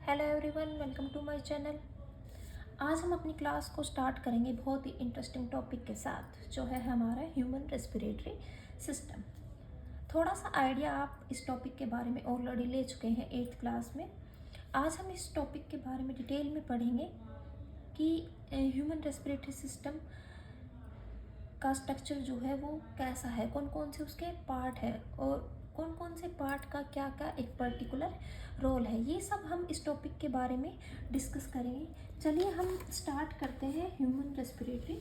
Hello everyone, welcome to my channel. आज हम अपनी क्लास को स्टार्ट करेंगे बहुत ही इंटरेस्टिंग टॉपिक के साथ, जो है हमारा ह्यूमन रेस्पिरेटरी सिस्टम। थोड़ा सा आइडिया आप इस टॉपिक के बारे में ऑलरेडी ले चुके हैं 8th क्लास में। आज हम इस टॉपिक के बारे में डिटेल में पढ़ेंगे कि ह्यूमन रेस्पिरेटरी सिस्टम का स्ट्रक्चर जो है वो कैसा है, कौन कौन से उसके पार्ट है और कौन कौन से पार्ट का क्या क्या एक पर्टिकुलर रोल है। ये सब हम इस टॉपिक के बारे में डिस्कस करेंगे। चलिए हम स्टार्ट करते हैं ह्यूमन रेस्पिरेटरी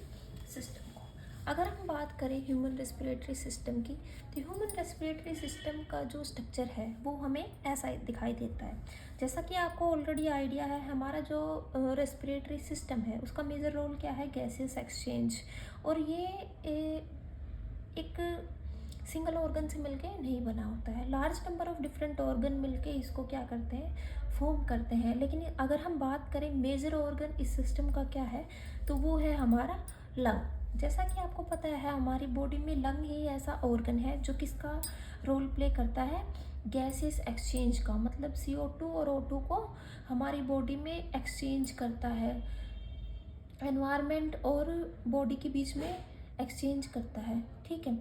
सिस्टम को। अगर हम बात करें ह्यूमन रेस्पिरेटरी सिस्टम की, तो ह्यूमन रेस्पिरेटरी सिस्टम का जो स्ट्रक्चर है वो हमें ऐसा दिखाई देता है। जैसा कि आपको ऑलरेडी आइडिया है, हमारा जो रेस्पिरेटरी सिस्टम है उसका मेजर रोल क्या है, गैसेस एक्सचेंज। और ये एक सिंगल ऑर्गन से मिलके नहीं बना होता है, large number of different organ मिलके इसको क्या करते हैं, फॉर्म करते हैं। लेकिन अगर हम बात करें मेजर ऑर्गन इस सिस्टम का क्या है, तो वो है हमारा लंग। जैसा कि आपको पता है, हमारी बॉडी में लंग ही ऐसा ऑर्गन है जो किसका रोल प्ले करता है, गैसेस एक्सचेंज का। मतलब CO2 और O2 को हमारी बॉडी में एक्सचेंज करता है, एनवायरनमेंट और बॉडी के बीच में एक्सचेंज करता है। ठीक है,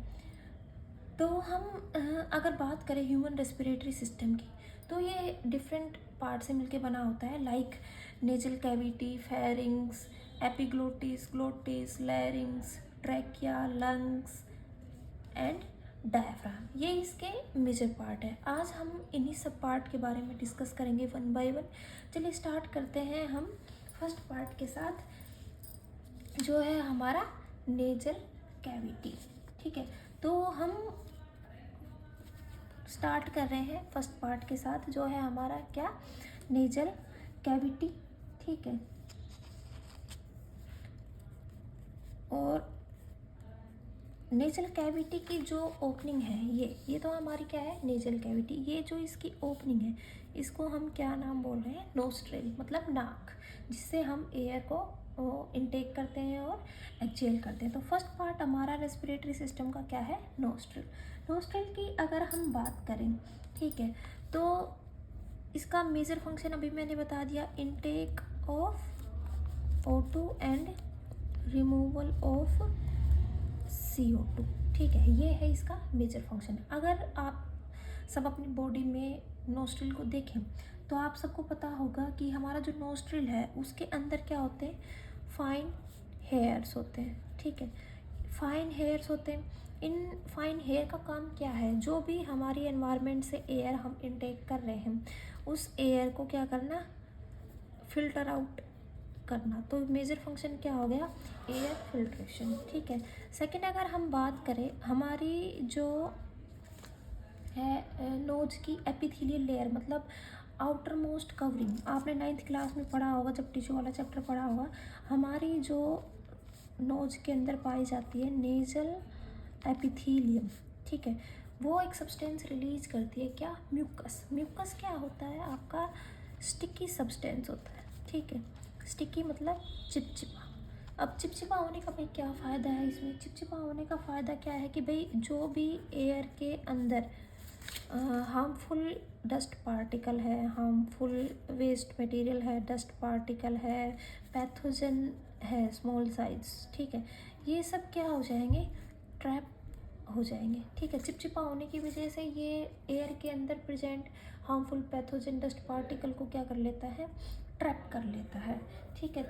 तो हम अगर बात करें ह्यूमन रेस्पिरेटरी सिस्टम की, तो ये डिफरेंट पार्ट से मिलके बना होता है, like nasal cavity, pharynx, epiglottis, glottis, लैरिंग्स, trachea, lungs and diaphragm. ये इसके मेजर पार्ट है। आज हम इन्हीं सब पार्ट के बारे में डिस्कस करेंगे वन बाय वन। चलिए स्टार्ट करते हैं हम फर्स्ट पार्ट के साथ, जो है हमारा नेजल कैविटी। ठीक है, तो हम स्टार्ट कर रहे हैं फर्स्ट पार्ट के साथ, जो है हमारा क्या, नेजल कैविटी। ठीक है, और नेजल कैविटी की जो ओपनिंग है, ये तो हमारी क्या है, नेजल कैविटी। ये जो इसकी ओपनिंग है, इसको हम क्या नाम बोल रहे हैं, नोस्ट्रिल, मतलब नाक, जिससे हम एयर को इनटेक करते हैं और एक्सहेल करते हैं। तो फर्स्ट पार्ट हमारा रेस्पिरेटरी सिस्टम का क्या है, नोस्ट्रिल। नोस्ट्रिल की अगर हम बात करें, ठीक है, तो इसका मेजर फंक्शन अभी मैंने बता दिया, intake of O2 and removal of CO2। ठीक है, ये है इसका मेजर फंक्शन। अगर आप सब अपनी बॉडी में नोस्ट्रिल को देखें, तो आप सबको पता होगा कि हमारा जो नोस्ट्रिल है उसके अंदर क्या होते हैं, फाइन हेयर्स होते हैं। ठीक है, फाइन हेयर्स होते हैं। इन फाइन हेयर का काम क्या है, जो भी हमारी एनवायरनमेंट से एयर हम इनटेक कर रहे हैं, उस एयर को क्या करना, फिल्टर आउट करना। तो मेजर फंक्शन क्या हो गया, एयर फिल्ट्रेशन। ठीक है, सेकंड अगर हम बात करें, हमारी जो है नोज की एपिथेलियल लेयर, मतलब आउटर मोस्ट कवरिंग, आपने 9th क्लास में पढ़ा होगा जब टिश्यू वाला चैप्टर पढ़ा होगा। हमारी जो नोज के अंदर पाई जाती है नेजल एपिथेलियम, ठीक है, वो एक सब्सटेंस रिलीज करती है, क्या, म्यूकस। म्यूकस क्या होता है, आपका स्टिकी सब्सटेंस होता है। ठीक है, स्टिकी मतलब चिपचिपा। अब चिपचिपा होने का भाई क्या फ़ायदा है इसमें, चिपचिपा होने का फ़ायदा क्या है कि भाई जो भी एयर के अंदर हार्मफुल डस्ट पार्टिकल है, हार्मफुल वेस्ट मटेरियल है, डस्ट पार्टिकल है, पैथोजन है स्मॉल साइज, ठीक है, ये सब क्या हो जाएंगे, ट्रैप हो जाएंगे। ठीक है, चिपचिपा होने की वजह से ये एयर के अंदर present harmful pathogen dust particle को क्या कर लेता है, ट्रैप कर लेता है। ठीक है,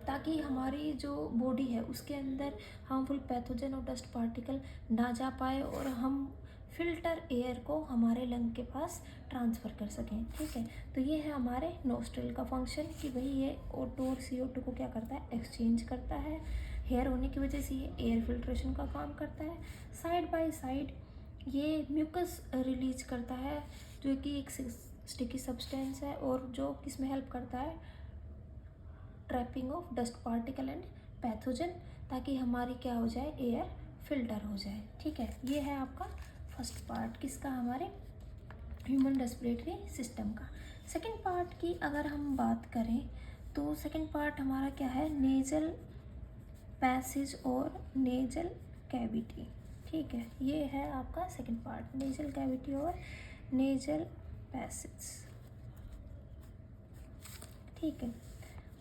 ताकि हमारी जो बॉडी है उसके अंदर हार्मफुल पैथोजन और डस्ट पार्टिकल ना जा पाए और हम फिल्टर एयर को हमारे लंग के पास ट्रांसफ़र कर सकें। ठीक है, तो ये है हमारे नोस्ट्रिल का फंक्शन कि भाई ये O2 और CO2 को क्या करता है, एक्सचेंज करता है। हेयर होने की वजह से ये एयर फिल्ट्रेशन का काम करता है। साइड बाय साइड ये म्यूकस रिलीज करता है, जो कि एक स्टिकी सब्सटेंस है और जो किस में हेल्प करता है, trapping of dust particle and pathogen, ताकि हमारी क्या हो जाए, एयर फिल्टर हो जाए। ठीक है, ये है आपका फर्स्ट पार्ट किसका, हमारे ह्यूमन रेस्पिरेटरी सिस्टम का। सेकंड पार्ट की अगर हम बात करें, तो सेकंड पार्ट हमारा क्या है, नेजल पैसेज और नेजल कैविटी। ठीक है, ये है आपका सेकंड पार्ट, नेजल कैविटी और नेजल पैसेज। ठीक है।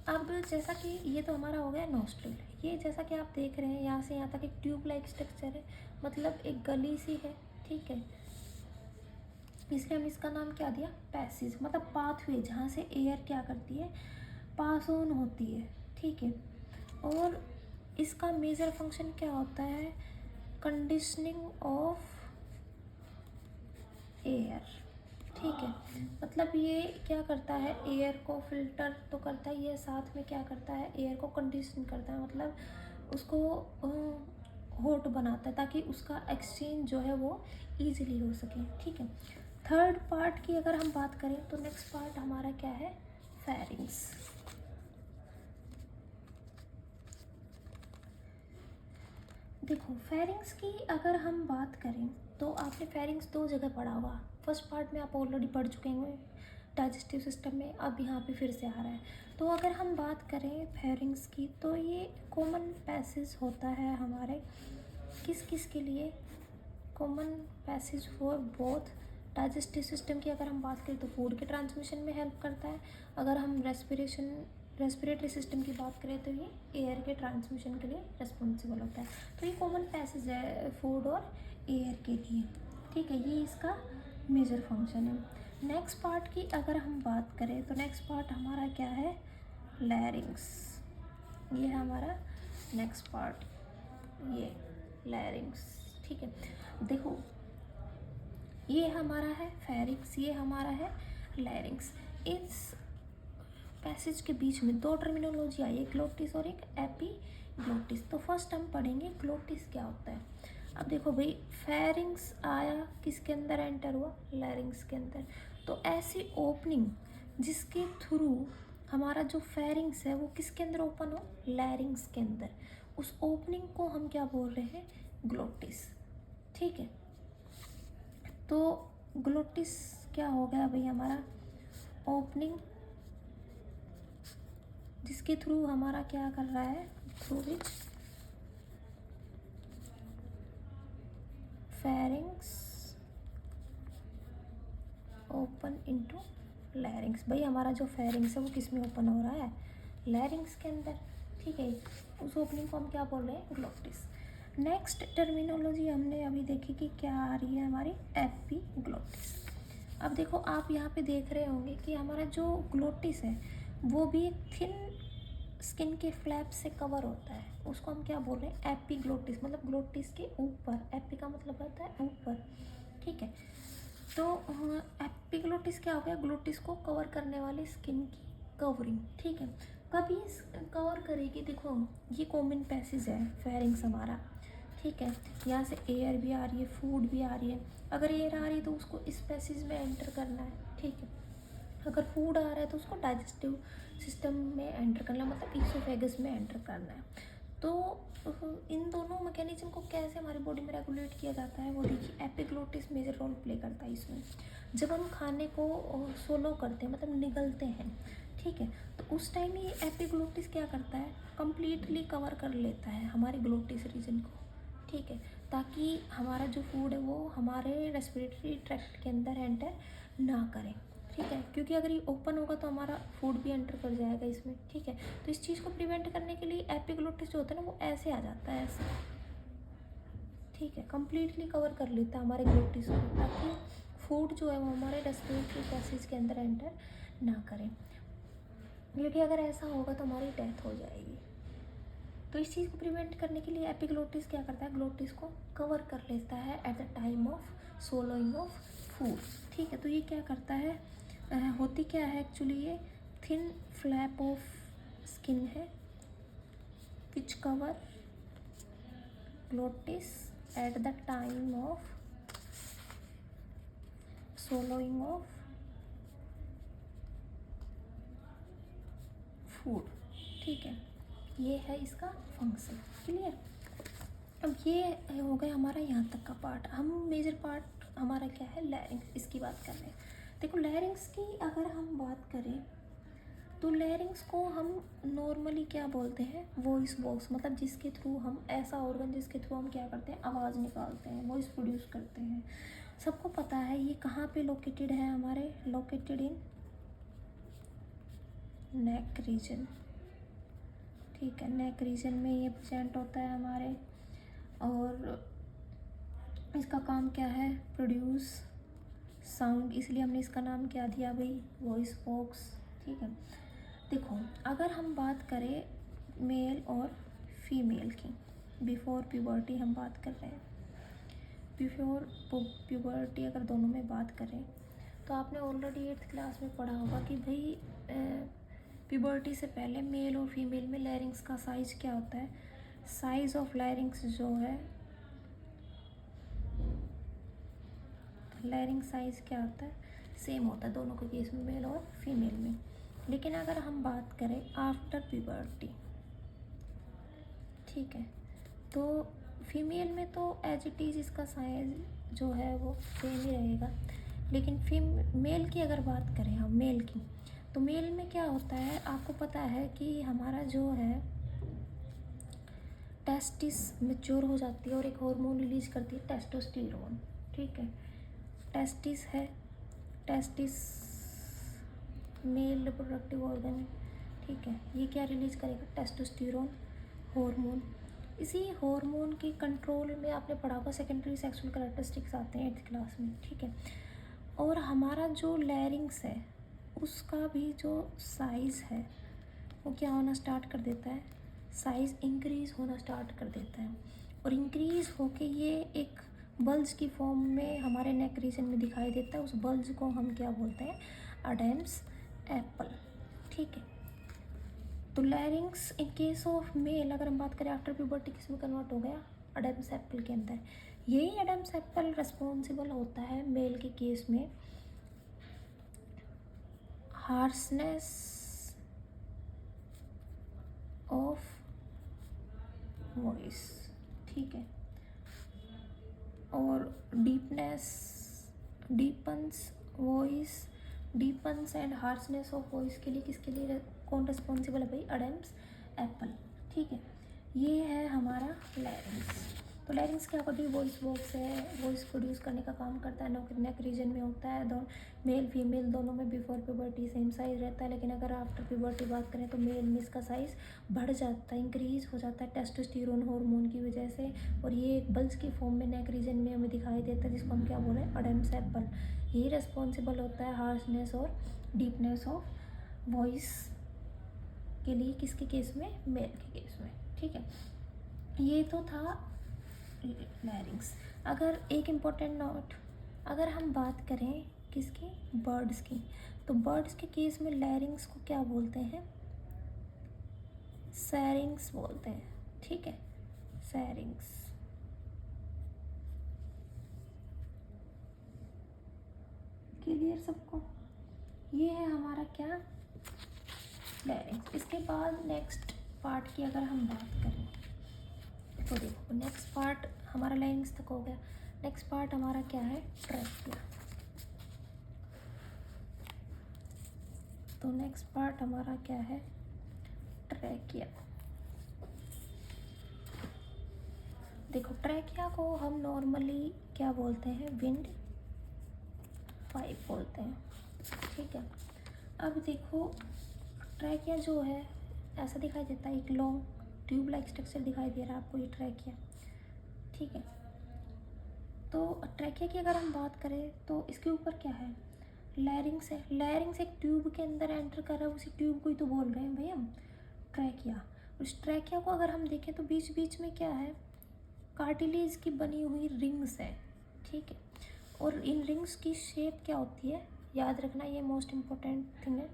अब जैसा कि ये तो हमारा हो गया नोस्ट्रिल, ये जैसा कि आप देख रहे हैं यहाँ से यहाँ तक एक ट्यूब लाइक स्ट्रक्चर है, मतलब एक गली सी है, ठीक है। इसलिए हमने इसका नाम क्या दिया, पैसेज, मतलब पाथवे, जहाँ से एयर क्या करती है, पास ऑन होती है, ठीक है। और इसका मेजर फंक्शन क्या होता है, कंडीशनिंग ऑफ एयर, ठीक है। मतलब ये क्या करता है, एयर को फिल्टर तो करता है, ये साथ में क्या करता है, एयर को कंडीशन करता है, मतलब उसको हॉट बनाता है ताकि उसका एक्सचेंज जो है वो ईजिली हो सके, ठीक है। थर्ड पार्ट की अगर हम बात करें तो नेक्स्ट पार्ट हमारा क्या है, फेरिंग्स। देखो फेरिंग्स की अगर हम बात करें तो आपने फेरिंग्स दो जगह पढ़ा होगा। फर्स्ट पार्ट में आप ऑलरेडी पढ़ चुके होंगे डाइजेस्टिव सिस्टम में, अब यहाँ पे फिर से आ रहा है। तो अगर हम बात करें फेरिंग्स की तो ये कॉमन पैसेज होता है हमारे किस किस के लिए, common passage for both digestive system की अगर हम बात करें तो फूड के ट्रांसमिशन में हेल्प करता है, अगर हम रेस्पिरेटरी सिस्टम की बात करें तो ये एयर के ट्रांसमिशन के लिए रिस्पॉन्सिबल होता है। तो ये कॉमन पैसेज है फूड और एयर के लिए, ठीक है। ये इसका मेजर फंक्शन है। नेक्स्ट पार्ट की अगर हम बात करें तो नेक्स्ट पार्ट हमारा क्या है, लैरिंग्स। ये हमारा नेक्स्ट पार्ट, ये लैरिंग्स, ठीक है। देखो ये हमारा है फेरिंग्स, ये हमारा है लैरिंग्स। इस पैसेज के बीच में दो टर्मिनोलॉजी आई है, ग्लोटिस और एक एपिग्लोटिस। तो फर्स्ट हम पढ़ेंगे ग्लोटिस क्या होता है। अब देखो भाई, फेरिंग्स आया किसके अंदर एंटर हुआ, लैरिंग्स के अंदर। तो ऐसी ओपनिंग जिसके थ्रू हमारा जो फेरिंग्स है वो किसके अंदर ओपन हो, लैरिंग्स के अंदर, उस ओपनिंग को हम क्या बोल रहे हैं, ग्लोटिस, ठीक है। तो ग्लोटिस क्या हो गया भाई, हमारा ओपनिंग जिसके थ्रू हमारा क्या कर रहा है, through which pharynx open into लैरिंग्स। भाई हमारा जो फेरिंग्स है वो किस में ओपन हो रहा है, लैरिंग्स के अंदर, ठीक है। उस ओपनिंग को हम क्या बोल रहे हैं, ग्लोटिस। नेक्स्ट टर्मिनोलॉजी हमने अभी देखी कि क्या आ रही है हमारी, एपिग्लोटिस। अब देखो आप यहाँ पे देख रहे होंगे कि हमारा जो ग्लोटिस है वो भी एक थिन स्किन के फ्लैप से कवर होता है, उसको हम क्या बोल रहे हैं, एपिग्लोटिस, मतलब ग्लोटिस के ऊपर, एपी का मतलब होता है ऊपर, ठीक है। तो एपिग्लोटिस क्या हो गया, ग्लोटिस को कवर करने वाली स्किन की कवरिंग, ठीक है। कभी कवर करेगी, देखो ये कॉमन पैसेज है फेरिंग्स हमारा, ठीक है। यहाँ से एयर भी आ रही है, फूड भी आ रही है। अगर एयर आ रही है तो उसको इस पैसेज में एंटर करना है, ठीक है। अगर फूड आ रहा है तो उसको डाइजेस्टिव सिस्टम में एंटर करना है, मतलब ईसोफेगस में एंटर करना है। तो इन दोनों मैकेनिज्म को कैसे हमारी बॉडी में रेगुलेट किया जाता है, वो देखिए एपिग्लोटिस मेजर रोल प्ले करता है इसमें। जब हम खाने को सोलो करते हैं, मतलब निगलते हैं, ठीक है, तो उस टाइम ये एपिग्लोटिस क्या करता है, कंप्लीटली कवर कर लेता है हमारे ग्लोटिस रीजन को, ठीक है, ताकि हमारा जो फूड है वो हमारे रेस्पिरेटरी ट्रैक्ट के अंदर एंटर ना करे, ठीक है। क्योंकि अगर ये ओपन होगा तो हमारा फूड भी एंटर कर जाएगा इसमें, ठीक है। तो इस चीज़ को प्रिवेंट करने के लिए एपिग्लोटिस जो होता है ना वो ऐसे आ जाता है, ऐसे, ठीक है, कंप्लीटली कवर कर लेता है हमारे ग्लोटिस को, ताकि फूड जो है वो हमारे रेस्पिरेटरी पैसेज के अंदर एंटर ना करें, क्योंकि अगर ऐसा होगा तो हमारी डेथ हो जाएगी। तो इस चीज़ को प्रिवेंट करने के लिए एपिग्लोटिस क्या करता है, ग्लोटिस को कवर कर लेता है at the time of swallowing of food, ठीक है। तो ये क्या करता है, होती क्या है एक्चुअली, ये थिन फ्लैप ऑफ स्किन है which cover glottis at the time of swallowing of food, ठीक है। ये है इसका फंक्शन, क्लियर। अब ये हो गया हमारा यहाँ तक का पार्ट। हम मेजर पार्ट हमारा क्या है, लैरिंग्स, इसकी बात कर रहे हैं। देखो लैरिंग्स की अगर हम बात करें तो लैरिंग्स को हम नॉर्मली क्या बोलते हैं, वॉइस बॉक्स, मतलब जिसके थ्रू हम, ऐसा ऑर्गन जिसके थ्रू हम क्या करते हैं, आवाज़ निकालते हैं, वॉइस प्रोड्यूस करते हैं। सबको पता है ये कहाँ पे लोकेटेड है, हमारे लोकेटेड इन नेक रीजन, ठीक है। नेक रीजन में ये प्रेजेंट होता है हमारे, और इसका काम क्या है, प्रोड्यूस साउंड, इसलिए हमने इसका नाम क्या दिया भाई, वॉइस बॉक्स, ठीक है। देखो अगर हम बात करें मेल और फीमेल की, बिफोर प्यूबर्टी हम बात कर रहे हैं, बिफोर प्यूबर्टी अगर दोनों में बात करें तो आपने ऑलरेडी 8th क्लास में पढ़ा होगा कि भाई प्यूबर्टी से पहले मेल और फीमेल में लैरिंग्स का साइज़ क्या होता है, साइज़ ऑफ लैरिंग्स जो है, लैरिंग साइज़ क्या होता है, सेम होता है दोनों के केस में, मेल और फीमेल में। लेकिन अगर हम बात करें आफ्टर प्यूबर्टी, ठीक है, तो फीमेल में तो एज इट इज़ इसका साइज जो है वो सेम ही रहेगा। लेकिन मेल की अगर बात करें हम, मेल की, तो मेल में क्या होता है, आपको पता है कि हमारा जो है टेस्टिस मैच्योर हो जाती है और एक हार्मोन रिलीज करती है, टेस्टोस्टेरोन, ठीक है। टेस्टिस है, टेस्टिस मेल रिप्रोडक्टिव ऑर्गन, ठीक है। ये क्या रिलीज करेगा, टेस्टोस्टेरोन हार्मोन। इसी हार्मोन के कंट्रोल में आपने पढ़ा होगा सेकेंडरी सेक्सुअल कैरेक्टरिस्टिक्स आते हैं 8th क्लास में, ठीक है। और हमारा जो लैरिंग्स है उसका भी जो साइज़ है वो क्या होना स्टार्ट कर देता है, साइज़ इंक्रीज़ होना स्टार्ट कर देता है, और इंक्रीज़ होके ये एक बल्ज की फॉर्म में हमारे नेक रीजन में दिखाई देता है। उस बल्ज को हम क्या बोलते हैं, अडेम्स एप्पल, ठीक है। तो लैरिंग्स इन केस ऑफ मेल अगर हम बात करें आफ्टर प्यूबर्टी किस में कन्वर्ट हो गया, अडेम्स एप्पल के अंदर। यही अडेम्स एप्पल रिस्पॉन्सिबल होता है मेल के केस में हार्शनेस ऑफ वॉइस, ठीक है, और deepens voice, deepens and harshness of voice के लिए किसके लिए कौन रिस्पॉन्सिबल है भाई, अडेम्स एप्पल, ठीक है। ये है हमारा लैरिंग्स। तो लैरिंग्स क्या होती है, वॉइस बॉक्स है, वॉइस प्रोड्यूस करने का काम करता है, नेक रीजन में होता है, दोनों मेल फीमेल दोनों में बिफोर प्यूबर्टी सेम साइज़ रहता है। लेकिन अगर आफ्टर प्यूबर्टी बात करें तो मेल में इसका साइज़ बढ़ जाता है, इंक्रीज़ हो जाता है टेस्टोस्टेरोन हार्मोन की वजह से, और ये एक बल्ज की फॉर्म में नेक रीजन में हमें दिखाई देता है, जिसको हम क्या बोले, अडेम्स एप्पल। ये रिस्पॉन्सिबल होता है हार्शनेस और डीपनेस ऑफ वॉइस के लिए, किसके केस में, मेल के केस में, ठीक है। ये तो था लैरिंग्स। अगर एक इम्पोर्टेंट नोट, अगर हम बात करें किसकी, बर्ड्स की, तो बर्ड्स के केस में लैरिंग्स को क्या बोलते हैं, सैरिंग्स बोलते हैं, ठीक है, सैरिंग्स। क्लियर सबको, ये है हमारा क्या, लैरिंग्स। इसके बाद नेक्स्ट पार्ट की अगर हम बात करें तो देखो नेक्स्ट पार्ट हमारा लैरिंग्स तक हो गया, नेक्स्ट पार्ट हमारा क्या है, ट्रैकिया। तो नेक्स्ट पार्ट हमारा क्या है, ट्रैकिया। देखो ट्रैकिया को हम नॉर्मली क्या बोलते हैं, विंड पाइप बोलते हैं, ठीक है। अब देखो ट्रैकिया जो है ऐसा दिखाई देता है, एक लॉन्ग ट्यूब लाइक स्ट्रक्चर दिखाई दे रहा है आपको, ये ट्रैकिया, ठीक है। तो ट्रैकिया की अगर हम बात करें तो इसके ऊपर क्या है, लैरिंग्स है। लैरिंग्स एक ट्यूब के अंदर एंटर कर रहा है, उसी ट्यूब को ही तो बोल रहे हैं भाई हम, ट्रैकिया। उस ट्रैकिया को अगर हम देखें तो बीच बीच में क्या है, कार्टिलेज की बनी हुई रिंग्स है, ठीक है। और इन रिंग्स की शेप क्या होती है, याद रखना, ये मोस्ट इम्पोर्टेंट थिंग है,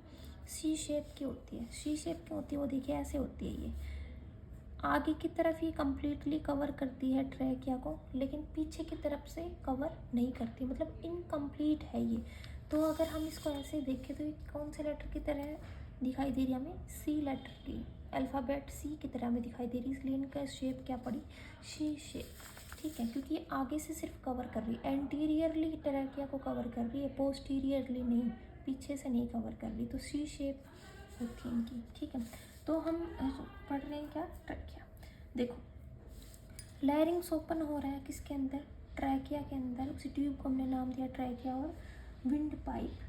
सी शेप की होती है। सी शेप की होती है, वो देखिए ऐसे होती है, ये आगे की तरफ ही कम्प्लीटली कवर करती है ट्रैकिया को, लेकिन पीछे की तरफ से कवर नहीं करती, मतलब इनकम्प्लीट है ये। तो अगर हम इसको ऐसे देखें तो ये कौन से लेटर की तरह दिखाई दे रही है हमें, सी लेटर की, अल्फ़ाबेट सी की तरह हमें दिखाई दे रही है, इसलिए इनका शेप क्या पड़ी, सी शेप, ठीक है। क्योंकि ये आगे से सिर्फ कवर कर रही है, एंटीरियरली ट्रैकिया को कवर कर रही है, पोस्टीरियरली नहीं, पीछे से नहीं कवर कर रही, तो सी शेप होती है इनकी, ठीक है। तो हम पढ़ रहे हैं क्या, ट्रैकिया। देखो लैरिंग्स ओपन हो रहा है किसके अंदर, ट्रैकिया के अंदर, उसी ट्यूब को हमने नाम दिया ट्रैकिया, और wind pipe,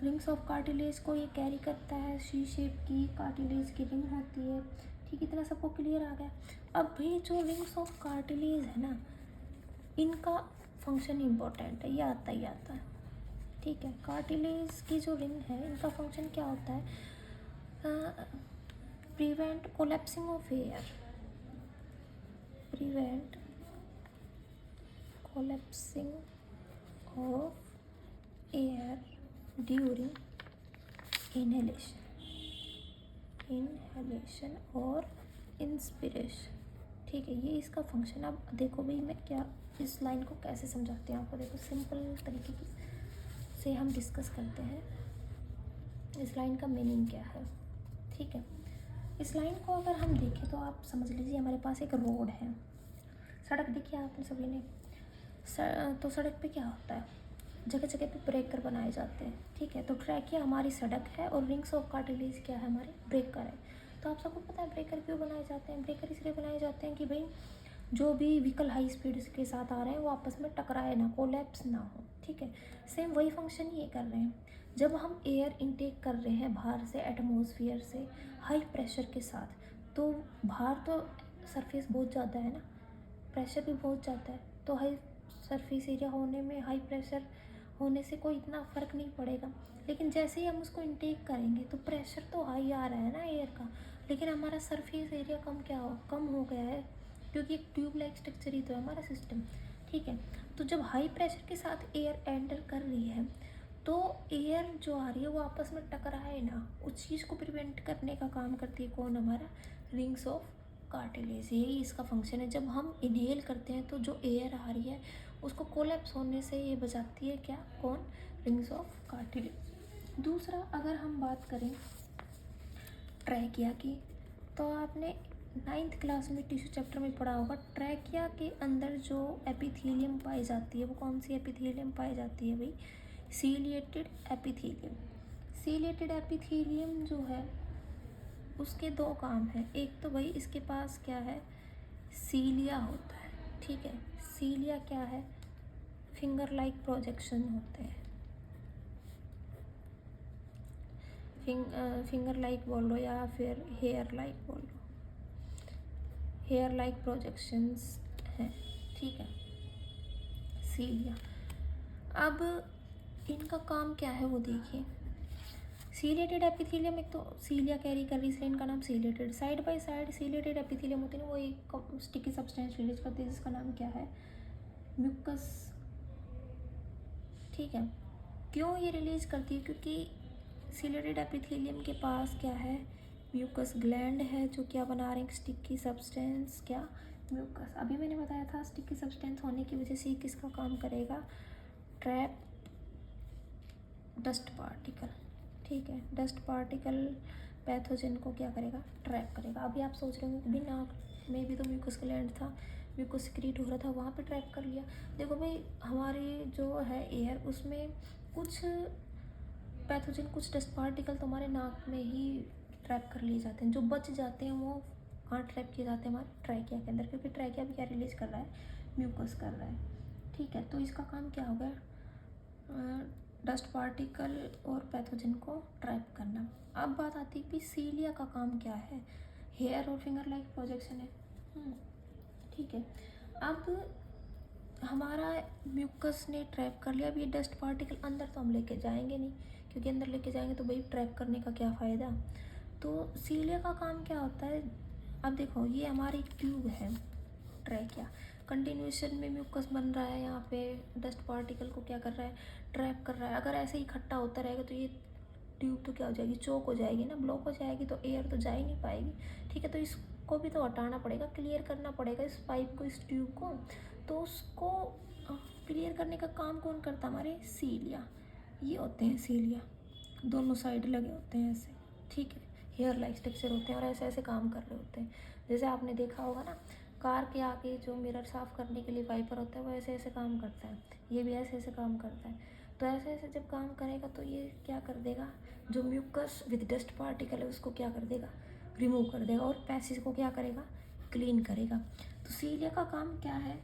rings of cartilage को ये कैरी करता है, सी शेप की कार्टिलेज की रिंग होती है। ठीक, इतना सबको क्लियर आ गया। अब भाई जो रिंग्स ऑफ कार्टिलेज है ना, इनका फंक्शन इम्पोर्टेंट है, ये आता ही आता है। ठीक है, कार्टिलेज की जो रिंग है इनका फंक्शन क्या होता है? Prevent collapsing of air, prevent collapsing of air during inhalation और इंस्पिरेशन। ठीक है, ये इसका फंक्शन। अब देखो भाई मैं क्या इस लाइन को कैसे समझाते हैं आपको। देखो सिंपल तरीके से हम डिस्कस करते हैं इस लाइन का मीनिंग क्या है। ठीक है, इस लाइन को अगर हम देखें तो आप समझ लीजिए हमारे पास एक रोड है, सड़क देखी आपने सभी ने। तो सड़क पे क्या होता है, जगह जगह पे ब्रेकर बनाए जाते हैं। ठीक है, तो ट्रैकिया हमारी सड़क है और रिंग्स ऑफ कार्टिलेज क्या है, हमारे ब्रेकर है। तो आप सबको पता है ब्रेकर क्यों बनाए जाते हैं। ब्रेकर इसलिए बनाए जाते हैं कि भाई जो भी व्हीकल हाई स्पीड के साथ आ रहे हैं वो आपस में टकराए ना, कोलैप्स ना हो। ठीक है, सेम वही फंक्शन ये कर रहे हैं। जब हम एयर इनटेक कर रहे हैं बाहर से, एटमॉस्फेयर से हाई प्रेशर के साथ, तो बाहर तो सरफेस बहुत ज़्यादा है ना, प्रेशर भी बहुत ज़्यादा है, तो हाई सरफेस एरिया होने में, हाई प्रेशर होने से कोई इतना फ़र्क नहीं पड़ेगा। लेकिन जैसे ही हम उसको इनटेक करेंगे तो प्रेशर तो हाई आ रहा है ना एयर का, लेकिन हमारा सरफेस एरिया कम हो गया है, क्योंकि एक ट्यूब लाइक स्ट्रक्चर ही तो है हमारा सिस्टम। ठीक है, तो जब हाई प्रेशर के साथ एयर एंटर कर रही है तो एयर जो आ रही है वो आपस में टकराए ना, उस चीज़ को प्रिवेंट करने का काम करती है कौन, हमारा रिंग्स ऑफ कार्टिलेज। यही इसका फंक्शन है। जब हम इनहेल करते हैं तो जो एयर आ रही है उसको कोलैप्स होने से ये बचाती है क्या, कौन, रिंग्स ऑफ कार्टिलेज। दूसरा अगर हम बात करें ट्रैकिया की, तो आपने 9th क्लास में टिश्यू चैप्टर में पढ़ा होगा। ट्रैकिया के अंदर जो एपिथेलियम पाई जाती है वो कौन सी एपिथेलियम पाई जाती है भाई, सीलिएटेड एपिथेलियम। सीलिएटेड एपिथेलियम जो है उसके दो काम हैं। एक तो भाई इसके पास क्या है, सीलिया होता है। ठीक है, सीलिया क्या है, फिंगर लाइक प्रोजेक्शन होते हैं। फिंगर लाइक बोल लो या फिर हेयर लाइक बोल लो, हेयर लाइक प्रोजेक्शंस हैं। ठीक है, सीलिया। अब इनका काम क्या है वो देखिए। सीलिएटेड एपिथेलियम, एक तो सीलिया कैरी कर रही है इसलिए इनका नाम ciliated. Side by side ciliated epithelium होते हैं वो एक स्टिकी सब्सटेंस रिलीज करती है जिसका नाम क्या है, म्यूकस। ठीक है, क्यों ये रिलीज करती है, क्योंकि सीलिएटेड एपिथेलियम के पास क्या है, म्यूकस ग्लैंड है जो क्या बना रहे हैं, स्टिकी सब्सटेंस, क्या, म्यूकस। अभी मैंने बताया था स्टिकी सब्सटेंस होने की वजह से किसका काम करेगा, ट्रैप डस्ट पार्टिकल। ठीक है, डस्ट पार्टिकल पैथोजन को क्या करेगा, ट्रैप करेगा। अभी आप सोच रहे होंगे भी नाक में भी तो म्यूकस ग्लैंड था, म्यूकस सिक्रीट हो रहा था, वहाँ पे ट्रैप कर लिया। देखो भाई हमारी जो है एयर, उसमें कुछ पैथोजन, कुछ डस्ट पार्टिकल तो हमारे नाक में ही ट्रैप कर लिए जाते हैं। जो बच जाते हैं वो कहाँ ट्रैप किए जाते हैं, हमारे ट्रैकिया के अंदर, क्योंकि ट्रैकिया भी क्या रिलीज कर रहा है, म्यूकस कर रहा है। ठीक है, तो इसका काम क्या होगा, डस्ट पार्टिकल और पैथोजन को ट्रैप करना। अब बात आती है कि सीलिया का काम क्या है, हेयर और फिंगर लाइक प्रोजेक्शन है। ठीक है, अब हमारा म्यूकस ने ट्रैप कर लिया। अब ये डस्ट पार्टिकल अंदर तो हम लेके जाएंगे नहीं, क्योंकि अंदर लेके जाएंगे तो भाई ट्रैप करने का क्या फ़ायदा। तो सीलिया का काम क्या होता है, अब देखो ये हमारी ट्यूब है ट्रैकिया, कंटिन्यूएशन में म्यूकस बन रहा है, यहाँ पे डस्ट पार्टिकल को क्या कर रहा है, ट्रैप कर रहा है। अगर ऐसे ही इकट्ठा होता रहेगा तो ये ट्यूब तो क्या हो जाएगी, चोक हो जाएगी ना, ब्लॉक हो जाएगी, तो एयर तो जा ही नहीं पाएगी। ठीक है, तो इसको भी तो हटाना पड़ेगा, क्लियर करना पड़ेगा इस पाइप को, इस ट्यूब को। तो उसको क्लियर करने का काम कौन करता है, हमारे सीलिया। ये होते हैं सीलिया, दोनों साइड लगे होते हैं ऐसे। ठीक है, हेयर लाइक स्ट्रक्चर होते हैं और ऐसे ऐसे काम कर रहे होते हैं। जैसे आपने देखा होगा ना, कार के आगे जो मिरर साफ़ करने के लिए वाइपर होता है वो ऐसे ऐसे काम करता है, ये भी ऐसे ऐसे काम करता है। तो ऐसे ऐसे जब काम करेगा तो ये क्या कर देगा, जो म्यूकस विद डस्ट पार्टिकल है उसको क्या कर देगा, रिमूव कर देगा, और पैसेज को क्या करेगा, क्लीन करेगा। तो सीलिया का काम क्या है,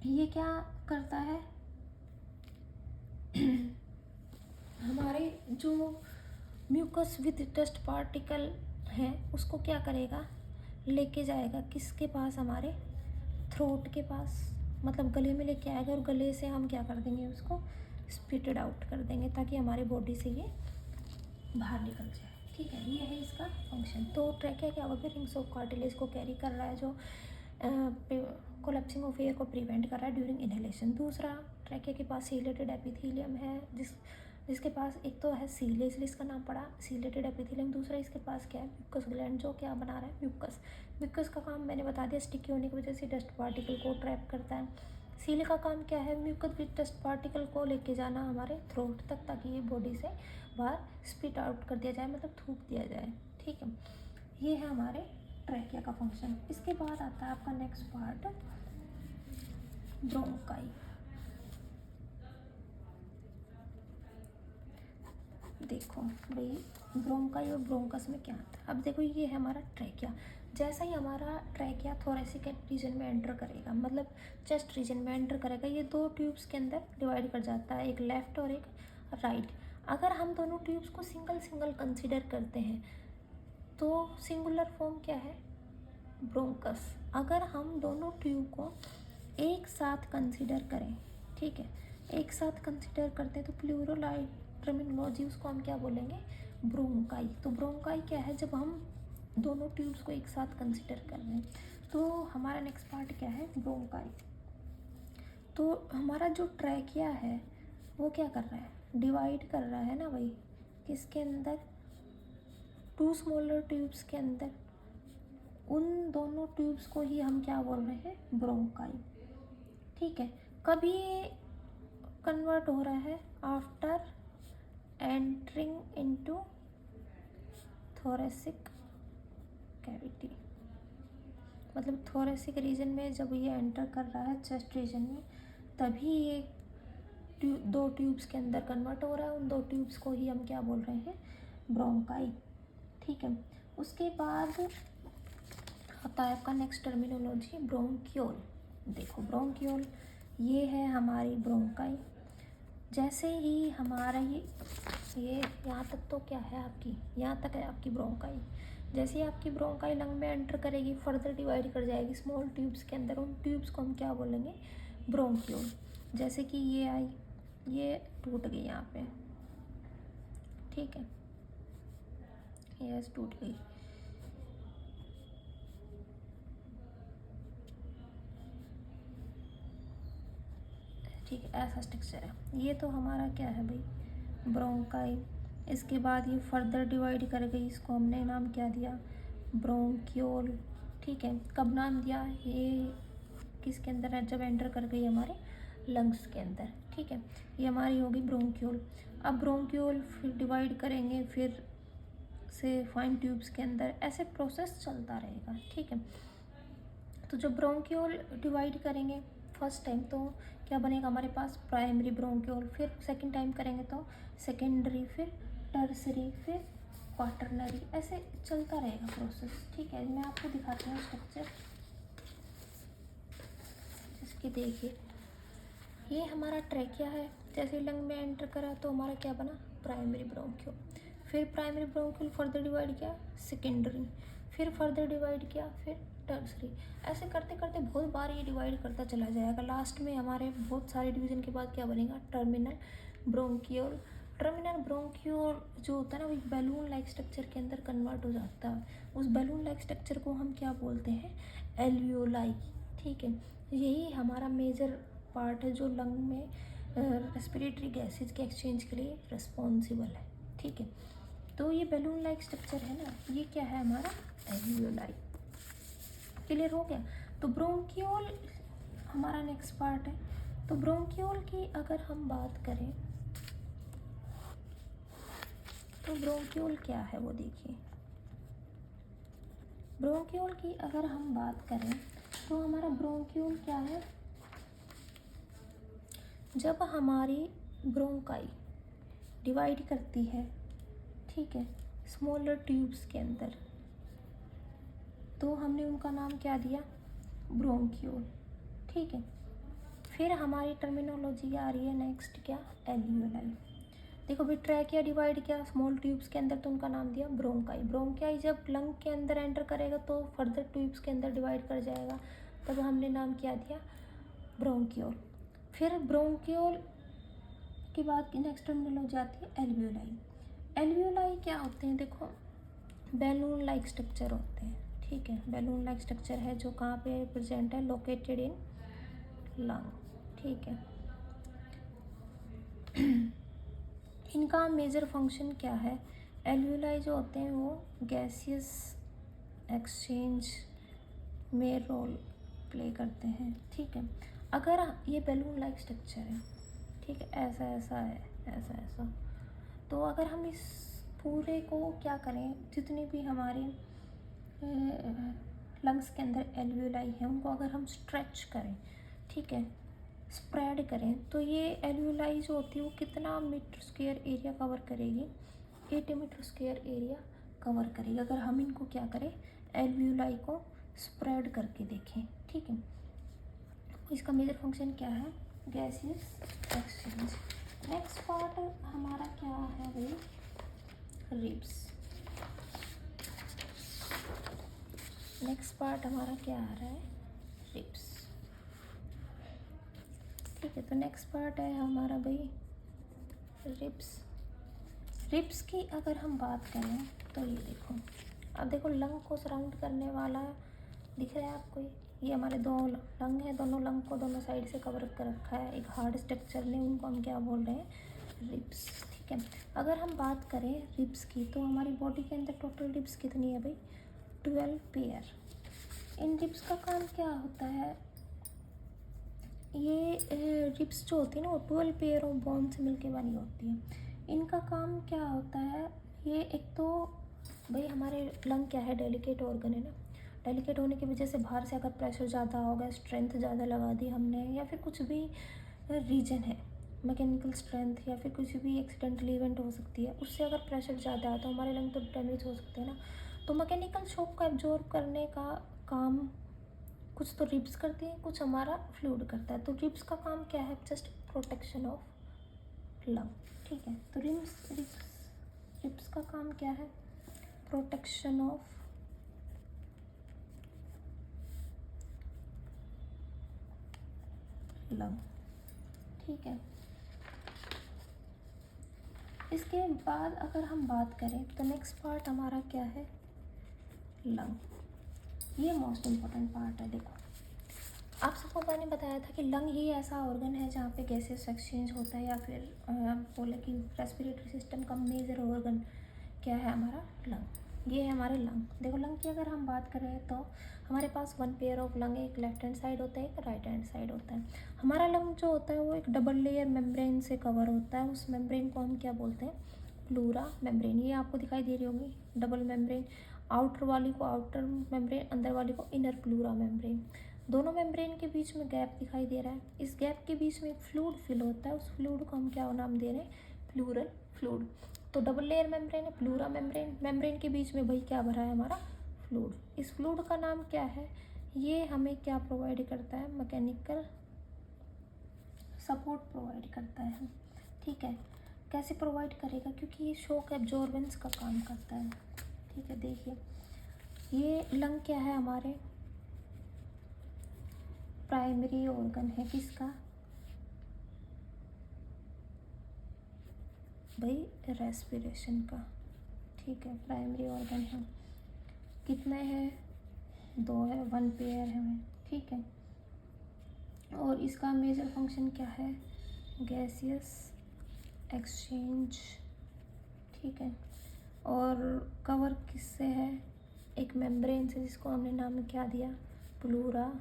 ये क्या करता है हमारे जो म्यूकस विद डस्ट पार्टिकल है उसको क्या करेगा, लेके जाएगा किसके पास, हमारे थ्रोट के पास, मतलब गले में लेके आएगा और गले से हम क्या कर देंगे, उसको स्पिटेड आउट कर देंगे ताकि हमारे बॉडी से ये बाहर निकल जाए। ठीक है, ये है इसका फंक्शन। तो ट्रैकिया क्या होगा, रिंग्स ऑफ कार्टिलेज को कैरी कर रहा है जो कोलैप्सिंग ऑफ एयर को प्रिवेंट कर रहा है ड्यूरिंग इनहेलेशन। दूसरा, ट्रैकिया के पास सीलेटेड एपिथेलियम है जिसके पास एक तो है सील, इसलिए इसका नाम पड़ा सीलेटेड एपिथेलियम। दूसरा इसके पास क्या है, म्यूकस ग्लैंड जो क्या बना रहा है, म्यूकस। म्यूकस का काम मैंने बता दिया, स्टिकी होने की वजह से डस्ट पार्टिकल को ट्रैप करता है। सील का काम क्या है, म्यूकस विद डस्ट पार्टिकल को लेके जाना हमारे थ्रोट तक ताकि ये बॉडी से बाहर स्पिट आउट कर दिया जाए, मतलब थूक दिया जाए। ठीक है, ये है हमारे ट्रैकिया का फंक्शन। इसके बाद आता है आपका नेक्स्ट पार्ट, ब्रोंकाई। देखो भाई, ब्रोंकाई और ब्रोंकस में क्या आता है। अब देखो, ये है हमारा ट्रैकिया। जैसा ही हमारा ट्रैकिया थोरेसिक रीजन में एंटर करेगा, मतलब चेस्ट रीजन में एंटर करेगा, ये दो ट्यूब्स के अंदर डिवाइड कर जाता है, एक लेफ्ट और एक राइट। अगर हम दोनों ट्यूब्स को सिंगल सिंगल कंसिडर करते हैं तो सिंगुलर फॉर्म क्या है, ब्रोंकस। अगर हम दोनों ट्यूब को एक साथ कंसिडर करें, ठीक है, एक साथ कंसिडर करते हैं तो प्लूरल टर्मिनोलॉजी उसको हम क्या बोलेंगे, ब्रोंकाई। तो ब्रोंकाई क्या है, जब हम दोनों ट्यूब्स को एक साथ कंसिडर कर रहे हैं। तो हमारा नेक्स्ट पार्ट क्या है, ब्रोंकाई। तो हमारा जो ट्रैकिया है वो क्या कर रहा है, डिवाइड कर रहा है ना भाई, किसके अंदर, टू स्मॉलर ट्यूब्स के अंदर। उन दोनों ट्यूब्स को ही हम क्या बोल रहे हैं, ब्रोंकाई। ठीक है, कभी कन्वर्ट हो रहा है after entering into thoracic cavity, मतलब थोरेसिक रीजन में जब ये एंटर कर रहा है चेस्ट रीजन में, तभी ये दो ट्यूब्स के अंदर कन्वर्ट हो रहा है। उन दो ट्यूब्स को ही हम क्या बोल रहे हैं, ब्रोंकाई। ठीक है, उसके बाद आता है आपका नेक्स्ट टर्मिनोलॉजी, ब्रोंक्यूल। देखो ब्रोंक्यूल, ये है हमारी ब्रोंकाई। जैसे ही हमारा ये यहाँ तक तो क्या है आपकी, यहाँ तक है आपकी ब्रोंकाई। जैसे ही आपकी ब्रोंकाई लंग में एंटर करेगी, फर्दर डिवाइड कर जाएगी स्मॉल ट्यूब्स के अंदर। उन ट्यूब्स को हम क्या बोलेंगे, ब्रोंक्यूल। जैसे कि ये आई, ये टूट गई यहाँ पे, ठीक है, ये टूट गई। ठीक है, ऐसा स्ट्रक्चर है। ये तो हमारा क्या है भाई, ब्रोंकाई। इसके बाद ये फर्दर डिवाइड कर गई, इसको हमने नाम क्या दिया, ब्रोंक्यूल। ठीक है, कब नाम दिया, ये किसके अंदर है, जब एंटर कर गई हमारे लंग्स के अंदर। ठीक है, ये हमारी होगी ब्रोंक्यूल। अब ब्रोंक्यूल फिर डिवाइड करेंगे, फिर से फाइन ट्यूब्स के अंदर, ऐसे प्रोसेस चलता रहेगा। ठीक है, तो जब ब्रोंक्यूल डिवाइड करेंगे फर्स्ट टाइम तो क्या बनेगा हमारे पास, प्राइमरी ब्रोंक्यूल। फिर सेकंड टाइम करेंगे तो सेकेंडरी, फिर टर्सरी, फिर क्वाटरनरी, ऐसे चलता रहेगा प्रोसेस। ठीक है, मैं आपको दिखाती हूँ स्ट्रक्चर, जिसकी देखिए, ये हमारा ट्रैकिया है। जैसे लंग में एंटर करा तो हमारा क्या बना, प्राइमरी ब्रोंक्यूल। फिर प्राइमरी ब्रोंक्यूल फर्दर डिवाइड किया, सेकेंडरी, फिर फर्दर डिवाइड किया, फिर टर्सरी। ऐसे करते करते बहुत बार ये डिवाइड करता चला जाएगा। लास्ट में हमारे बहुत सारे डिवीजन के बाद क्या बनेगा, टर्मिनल ब्रोंक्यूल। टर्मिनल ब्रोंक्यूल जो होता है ना, वो एक बैलून लाइक स्ट्रक्चर के अंदर कन्वर्ट हो जाता है। उस बैलून लाइक स्ट्रक्चर को हम क्या बोलते हैं, एल्वियोलाई। ठीक है, यही हमारा मेजर पार्ट है जो लंग में रेस्पिरेटरी गैसेज के एक्सचेंज के लिए रिस्पॉन्सिबल है। ठीक है, तो ये बैलून लाइक स्ट्रक्चर है ना, ये क्या है हमारा, एल्वियोलाई। क्लियर हो गया। तो ब्रोंक्यूल हमारा नेक्स्ट पार्ट है। तो ब्रोंक्यूल की अगर हम बात करें तो ब्रोंक्यूल क्या है वो देखिए। ब्रोंक्यूल की अगर हम बात करें तो हमारा ब्रोंक्यूल क्या है, जब हमारी ब्रोंकाई डिवाइड करती है, ठीक है, स्मॉलर ट्यूब्स के अंदर, तो हमने उनका नाम क्या दिया, ब्रोंक्यूल। ठीक है, फिर हमारी टर्मिनोलॉजी आ रही है नेक्स्ट क्या, एल्वियोलाई। देखो भाई, ट्रैकिया डिवाइड किया स्मॉल ट्यूब्स के अंदर तो उनका नाम दिया ब्रोंकाई। ब्रोंकाई जब लंग के अंदर एंटर करेगा तो फर्दर ट्यूब्स के अंदर डिवाइड कर जाएगा, तब हमने नाम क्या दिया, ब्रोंकियोल। फिर ब्रोंकियोल के बाद की नेक्स्ट टर्मिनोलॉजी जाती है एल्वियोलाई। एल्वियोलाई क्या होते हैं, देखो बैलून लाइक स्ट्रक्चर होते हैं, ठीक है। बैलून लाइक स्ट्रक्चर है जो कहाँ पे प्रेजेंट है, लोकेटेड इन लंग, ठीक है। इनका मेजर फंक्शन क्या है, एल्वियोलाई जो होते हैं वो गैसियस एक्सचेंज में रोल प्ले करते हैं, ठीक है। अगर ये बैलून लाइक स्ट्रक्चर है, ठीक है, ऐसा ऐसा है, ऐसा ऐसा, तो अगर हम इस पूरे को क्या करें, जितनी भी हमारे लंग्स के अंदर एल्वियोलाई हैं उनको अगर हम स्ट्रेच करें, ठीक है, स्प्रेड करें, तो ये एल्वियोलाई जो होती है वो कितना मीटर स्क्वायर एरिया कवर करेगी, 80 मीटर स्क्वायर एरिया कवर करेगी अगर हम इनको क्या करें, एल्वियोलाई को स्प्रेड करके देखें, ठीक है। इसका मेजर फंक्शन क्या है, गैसियस एक्सचेंज। नेक्स्ट पार्ट हमारा क्या है भाई, रिब्स। नेक्स्ट पार्ट हमारा क्या आ रहा है, रिब्स, ठीक है। तो नेक्स्ट पार्ट है हमारा भाई रिब्स। रिब्स की अगर हम बात करें तो ये देखो, अब देखो लंग को सराउंड करने वाला दिख रहा है आपको, ये हमारे दो लंग है, दोनों लंग को दोनों साइड से कवर कर रखा है एक हार्ड स्ट्रक्चर ने, उनको हम क्या बोल रहे हैं, रिब्स, ठीक है। अगर हम बात करें रिब्स की तो हमारी बॉडी के अंदर टोटल रिब्स कितनी है भाई, 12 पेयर। इन रिब्स का काम क्या होता है, ये रिब्स जो होती है ना वो 12 पेयर ऑफ बोन से मिलके बनी होती है। इनका काम क्या होता है, ये एक तो भाई हमारे लंग क्या है, डेलिकेट ऑर्गन है ना, डेलिकेट होने की वजह से बाहर से अगर प्रेशर ज़्यादा होगा, स्ट्रेंथ ज़्यादा लगा दी हमने, या फिर कुछ भी रीजन है मैकेनिकल स्ट्रेंथ या फिर कुछ भी एक्सीडेंटल इवेंट हो सकती है, उससे अगर प्रेशर ज़्यादा है तो हमारे लंग तो डैमेज हो सकते हैं ना। तो मैकेनिकल शॉक को एब्जॉर्ब करने का काम कुछ तो रिब्स करती है, कुछ हमारा फ्लूइड करता है। तो रिब्स का काम क्या है, जस्ट प्रोटेक्शन ऑफ लंग, ठीक है। तो रिब्स का काम क्या है, प्रोटेक्शन ऑफ लंग, ठीक है। इसके बाद अगर हम बात करें तो नेक्स्ट पार्ट हमारा क्या है, लंग। ये मोस्ट इम्पोर्टेंट पार्ट है। देखो आप सबको मैंने बताया था कि लंग ही ऐसा ऑर्गन है जहाँ पे गैसेस एक्सचेंज होता है, या फिर बोले कि रेस्पिरेटरी सिस्टम का मेजर ऑर्गन क्या है हमारा, लंग। ये है हमारे लंग। देखो लंग की अगर हम बात करें तो हमारे पास 1 पेयर ऑफ लंग है, एक लेफ्ट हैंड साइड होता है, एक राइट हैंड साइड होता है। हमारा लंग जो होता है वो एक डबल लेयर मेम्ब्रेन से कवर होता है, उस मेम्ब्रेन को हम क्या बोलते हैं, प्लूरा मेम्ब्रेन। ये आपको दिखाई दे रही होगी डबल मेम्ब्रेन, आउटर वाली को आउटर मेम्ब्रेन, अंदर वाली को इनर प्लूरा मेम्ब्रेन। दोनों मेम्ब्रेन के बीच में गैप दिखाई दे रहा है, इस गैप के बीच में एक फ्लूइड फिल होता है, उस फ्लूइड को हम क्या नाम दे रहे हैं, प्लूरल फ्लूइड। तो डबल लेयर मेम्ब्रेन है, प्लूरा मेम्ब्रेन, मेम्ब्रेन के बीच में भाई क्या भरा है हमारा, फ्लूइड। इस फ्लूइड का नाम क्या है, ये हमें क्या प्रोवाइड करता है, मैकेनिकल सपोर्ट प्रोवाइड करता है, ठीक है। कैसे प्रोवाइड करेगा, क्योंकि ये शॉक एब्जॉर्बेंस का काम करता है, ठीक है। देखिए ये लंग क्या है हमारे, प्राइमरी ऑर्गन है किसका भाई, रेस्पिरेशन का, ठीक है। प्राइमरी ऑर्गन है, कितने हैं, 2 है, 1 पेयर है, ठीक है। और इसका मेजर फंक्शन क्या है, गैसियस एक्सचेंज, ठीक है। और कवर किससे है, एक मेम्ब्रेन से, जिसको हमने नाम क्या दिया, प्लूरा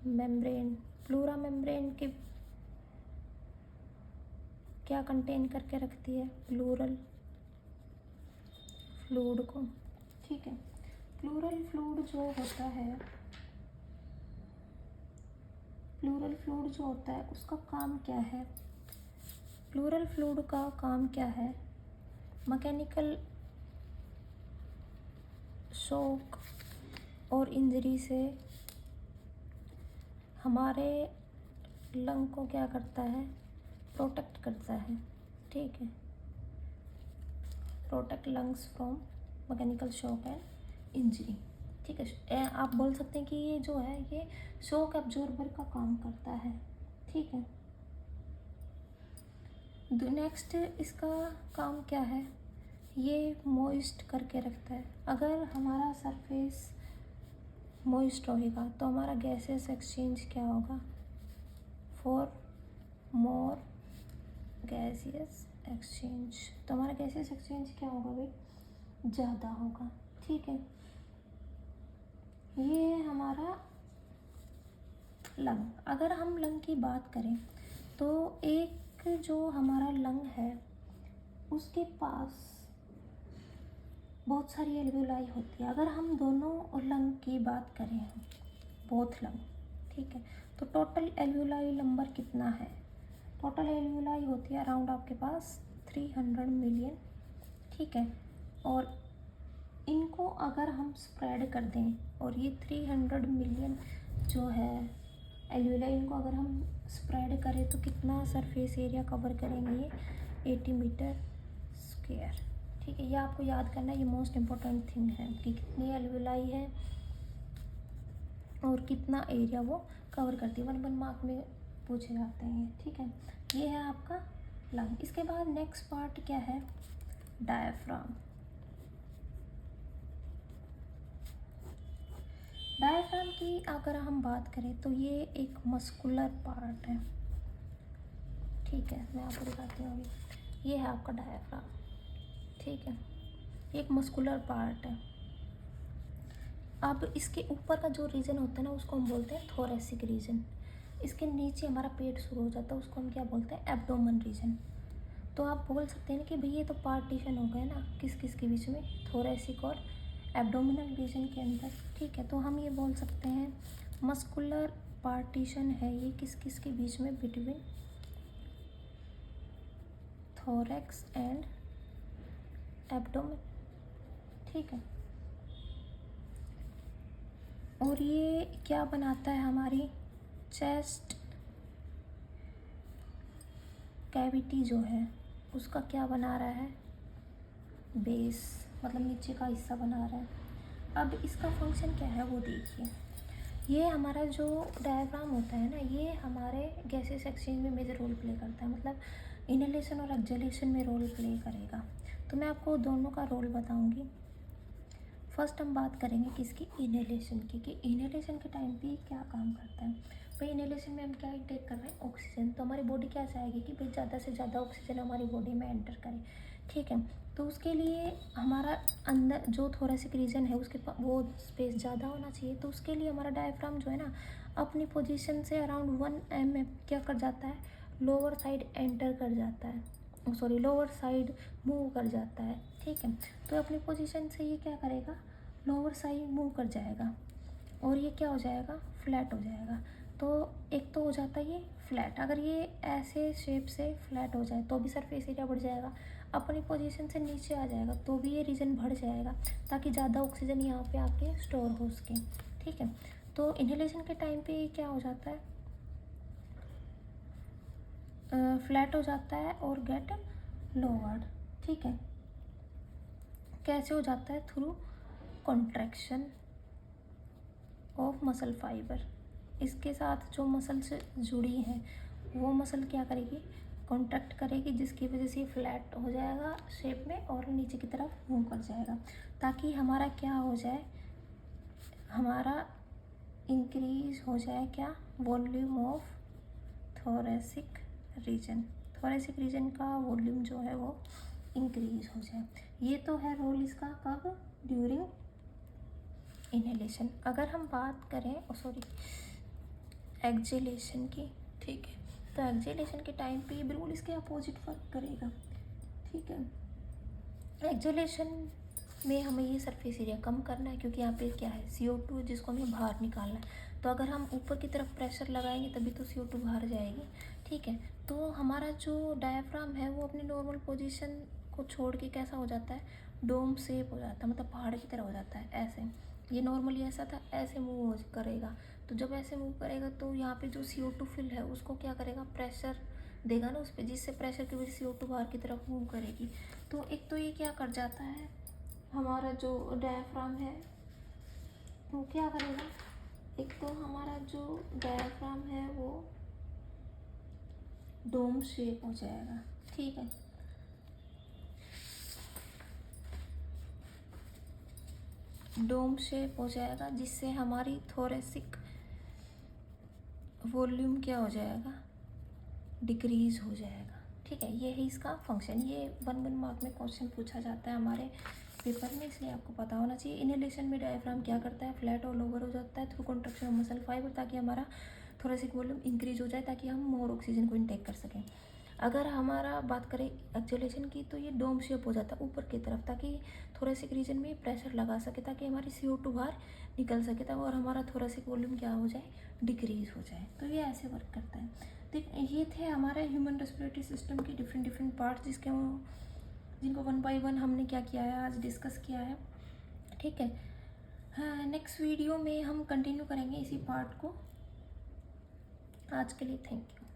मेम्ब्रेन। प्लूरा मेम्ब्रेन के क्या कंटेन करके रखती है, प्लूरल फ्लूइड को, ठीक है। प्लूरल फ्लूइड जो होता है, प्लूरल फ्लूइड जो होता है उसका काम क्या है, प्लूरल फ्लूइड का काम क्या है, मैकेनिकल शॉक और इंजरी से हमारे लंग को क्या करता है, प्रोटेक्ट करता है, ठीक है, protect lungs from mechanical shock and injury. ठीक है, आप बोल सकते हैं कि ये जो है ये शॉक एब्जॉर्बर का काम करता है। ठीक है, नेक्स्ट इसका काम क्या है, ये मॉइस्ट करके रखता है। अगर हमारा सरफेस मॉइस्ट रहेगा तो हमारा गैसेस एक्सचेंज क्या होगा, फॉर मोर गैसियस एक्सचेंज, तो हमारा गैसियस एक्सचेंज क्या होगा भाई, ज़्यादा होगा। ठीक है, ये हमारा लंग। अगर हम लंग की बात करें तो एक जो हमारा लंग है उसके पास बहुत सारी एल्वियोलाई होती है। अगर हम दोनों लंग की बात करें, बोथ लंग, ठीक है, तो टोटल एल्वियोलाई नंबर कितना है, टोटल एल्वियोलाई होती है अराउंड आपके पास 300 मिलियन। ठीक है, और इनको अगर हम स्प्रेड कर दें और ये 300 मिलियन जो है एल्वियोलाई, इनको अगर हम स्प्रेड करें तो कितना सरफेस एरिया कवर करेंगे, ये 80 मीटर स्क्वायर। ठीक है, ये आपको याद करना है, ये मोस्ट इम्पोर्टेंट थिंग है कि कितनी एल्वियोलाई है और कितना एरिया वो कवर करती है, 1 मार्क में पूछे जाते हैं। ठीक है, ये है आपका लंग। इसके बाद नेक्स्ट पार्ट क्या है, डायफ्राम। डायफ्राम की अगर हम बात करें तो ये एक मस्कुलर पार्ट है। ठीक है, मैं आपको दिखाती हूँ अभी, ये है आपका डायफ्राम। ठीक है, एक मस्कुलर पार्ट है। अब इसके ऊपर का जो रीजन होता है ना उसको हम बोलते हैं थोरेसिक रीजन। इसके नीचे हमारा पेट शुरू हो जाता है, उसको हम क्या बोलते हैं, एब्डोमेन रीजन। तो आप बोल सकते हैं कि भाई ये तो पार्टीशन हो गया ना किस किस के बीच में, थोरेसिक और एब्डोमिनल रीजन के अंदर। ठीक है, तो हम ये बोल सकते हैं मस्कुलर पार्टीशन है ये किस किस के बीच में, बिटवीन थोरैक्स एंड एब्डोमेन। ठीक है, और ये क्या बनाता है, हमारी चेस्ट कैविटी जो है उसका क्या बना रहा है, बेस, मतलब नीचे का हिस्सा बना रहा है। अब इसका फंक्शन क्या है वो देखिए, ये हमारा जो डायफ्राम होता है ना ये हमारे गैसेस एक्सचेंज में मेजर रोल प्ले करता है, मतलब इनहेलेशन और एक्सहेलेशन में रोल प्ले करेगा। तो मैं आपको दोनों का रोल बताऊंगी। फर्स्ट हम बात करेंगे किसकी, इनहेलेशन की, कि इनहेलेशन के टाइम पे क्या काम करता है। भाई इनहेलेशन में हम क्या इंटेक कर रहे हैं, ऑक्सीजन। तो हमारी बॉडी क्या चाहेगी कि भाई ज़्यादा से ज़्यादा ऑक्सीजन हमारी बॉडी में एंटर करे। ठीक है, तो उसके लिए हमारा अंदर जो थोरेसिक रीजन है उसके वो स्पेस ज़्यादा होना चाहिए। तो उसके लिए हमारा डायफ्राम जो है ना अपनी पोजीशन से अराउंड 1 mm क्या कर जाता है, लोअर साइड एंटर कर जाता है, सॉरी लोअर साइड मूव कर जाता है। ठीक है, तो अपनी पोजीशन से ये क्या करेगा, लोअर साइड मूव कर जाएगा और ये क्या हो जाएगा, फ्लैट हो जाएगा। तो एक तो हो जाता है ये फ्लैट, अगर ये ऐसे शेप से फ्लैट हो जाए तो भी सरफेस एरिया बढ़ जाएगा, अपनी पोजीशन से नीचे आ जाएगा तो भी ये रीजन बढ़ जाएगा ताकि ज़्यादा ऑक्सीजन यहाँ पे आके स्टोर हो सके। ठीक है, तो इनहेलेशन के टाइम पे ये क्या हो जाता है, फ्लैट हो जाता है और गेट लोअर्ड। ठीक है, कैसे हो जाता है, through contraction of muscle fibre. इसके साथ जो मसल से जुड़ी हैं वो मसल क्या करेगी, कॉन्ट्रैक्ट करेगी, जिसकी वजह से फ्लैट हो जाएगा शेप में और नीचे की तरफ मूव कर जाएगा ताकि हमारा क्या हो जाए, हमारा इंक्रीज हो जाए क्या, volume of thoracic region. Thoracic region का वॉल्यूम जो है वो इंक्रीज हो जाए। ये तो है रोल इसका, कब, ड्यूरिंग इनहेलेशन। अगर हम बात करें एक्सहेलेशन की, ठीक है, तो एक्सहेलेशन के टाइम पे ये बिल्कुल इसके अपोजिट वर्क करेगा। ठीक है, एक्सहेलेशन में हमें ये सरफेस एरिया कम करना है क्योंकि यहाँ पे क्या है, CO2 जिसको हमें बाहर निकालना है। तो अगर हम ऊपर की तरफ प्रेशर लगाएंगे तभी तो CO2 बाहर जाएगी। ठीक है, तो हमारा जो डायफ्राम है वो अपनी नॉर्मल पोजीशन को छोड़ के कैसा हो जाता है, डोम शेप हो जाता है, मतलब पहाड़ की तरह हो जाता है ऐसे। ये नॉर्मली ऐसा था, ऐसे मूव करेगा। तो जब ऐसे मूव करेगा तो यहाँ पे जो CO2 फिल है उसको क्या करेगा, प्रेशर देगा ना उस पर, जिससे प्रेशर की वजह से CO2 बाहर की तरफ मूव करेगी। तो एक तो ये क्या कर जाता है, हमारा जो डायफ्राम है वो क्या करेगा, एक तो हमारा जो डायफ्राम है वो डोम शेप हो जाएगा, ठीक है। डोम शेप हो जाएगा, जिससे हमारी थोरेसिक वॉल्यूम क्या हो जाएगा, डिक्रीज हो जाएगा, ठीक है। ये है इसका फंक्शन। ये 1 मार्क में क्वेश्चन पूछा जाता है हमारे पेपर में, इसलिए आपको पता होना चाहिए। इनहेलेशन में डायफ्राम क्या करता है, फ्लैट और लोअर हो जाता है through construction of muscle fibre, ताकि हमारा थोरेसिक वॉल्यूम इंक्रीज हो जाए, ताकि हम मोर ऑक्सीजन को इनटेक कर सकें। अगर हमारा बात करें एक्सहेलेशन की, तो ये डोम शेप हो जाता है ऊपर की तरफ, ताकि थोरेसिक रीजन में प्रेशर लगा सके, ताकि हमारी CO2 बाहर निकल सके था और हमारा थोरेसिक वॉल्यूम क्या हो जाए, डिक्रीज हो जाए। तो ये ऐसे वर्क करता है। तो ये थे हमारे ह्यूमन रेस्पिरेटरी सिस्टम के डिफरेंट पार्ट्स, जिनको 1 बाय 1 हमने क्या किया है, आज डिस्कस किया है, ठीक है। हाँ, नेक्स्ट वीडियो में हम कंटिन्यू करेंगे इसी पार्ट को। आज के लिए थैंक यू।